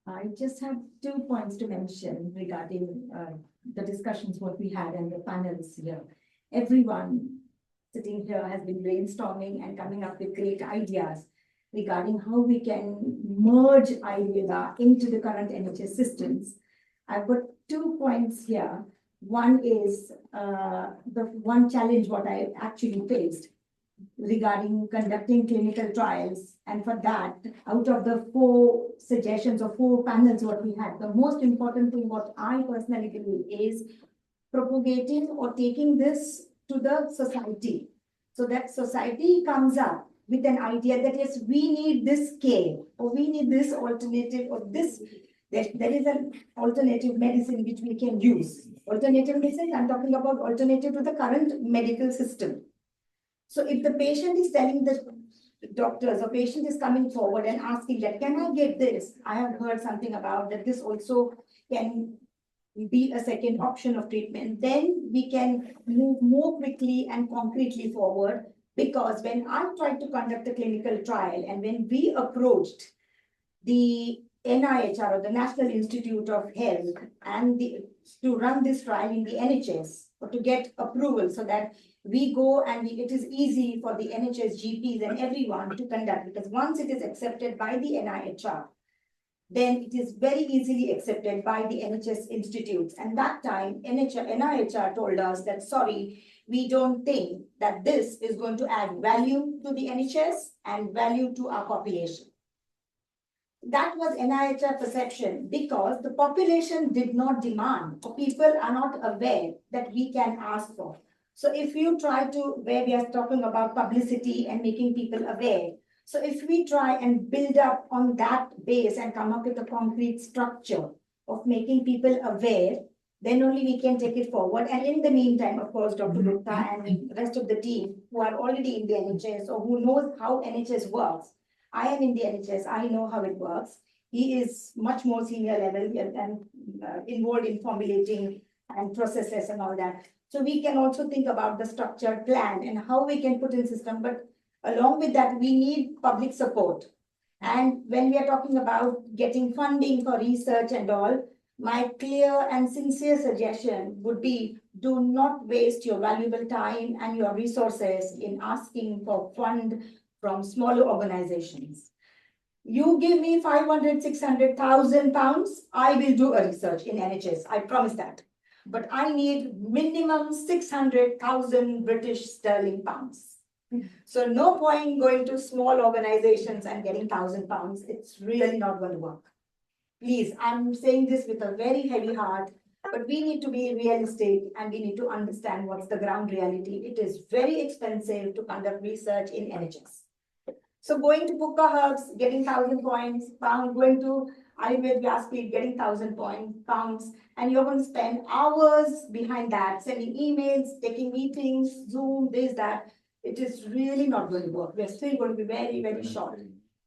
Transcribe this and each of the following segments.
I just have 2 points to mention regarding the discussions what we had and the panels here. Everyone sitting here has been brainstorming and coming up with great ideas regarding how we can merge Ayurveda into the current NHS systems. I've got 2 points here. One is the one challenge what I actually faced regarding conducting clinical trials. And for that, out of the 4 suggestions or 4 panels what we had, the most important thing what I personally believe is propagating or taking this to the society. So that society comes up with an idea that yes, we need this care or we need this alternative or this, there is an alternative medicine which we can use. Alternative medicine, I'm talking about alternative to the current medical system. So if the patient is telling the doctors or patient is coming forward and asking that, can I get this? I have heard something about that this also can be a second option of treatment. Then we can move more quickly and concretely forward, because when I tried to conduct a clinical trial and when we approached the NIHR or the National Institute of Health and to run this trial in the NHS or to get approval so that we go and it is easy for the NHS GPs and everyone to conduct, because once it is accepted by the NIHR, then it is very easily accepted by the NHS institutes. And that time NIHR told us that, sorry, we don't think that this is going to add value to the NHS and value to our population. That was NIHR perception, because the population did not demand, or people are not aware that we can ask for. So if you try to, where we are talking about publicity and making people aware, so if we try and build up on that base and come up with a concrete structure of making people aware, then only we can take it forward. And in the meantime, of course, Dr. Gupta and the rest of the team who are already in the NHS or who knows how NHS works. I am in the NHS, I know how it works. He is much more senior level and involved in formulating and processes and all that. So we can also think about the structured plan and how we can put in system. But along with that, we need public support. And when we are talking about getting funding for research and all, my clear and sincere suggestion would be, do not waste your valuable time and your resources in asking for fund from smaller organizations. You give me 500, 600,000 pounds, I will do a research in NHS. I promise that. But I need minimum 600,000 British sterling pounds. So no point going to small organizations and getting 1,000 pounds. It's really not going to work. Please, I'm saying this with a very heavy heart, but we need to be realistic and we need to understand what's the ground reality. It is very expensive to conduct research in NHS. So going to Pukka Herbs, getting 1,000 points, pound, going to Ayurved Vyaspeed, getting 1,000 pounds, and you're going to spend hours behind that, sending emails, taking meetings, Zoom, this, that. It is really not going to work. We're still going to be very, very short.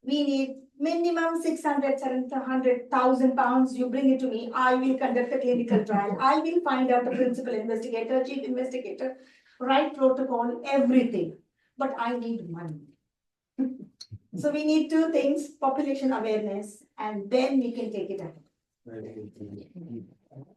We need minimum 600, 700,000 pounds. You bring it to me. I will conduct a clinical trial. I will find out the principal investigator, chief investigator, write protocol, everything. But I need money. So we need 2 things, population awareness, and then we can take it ahead.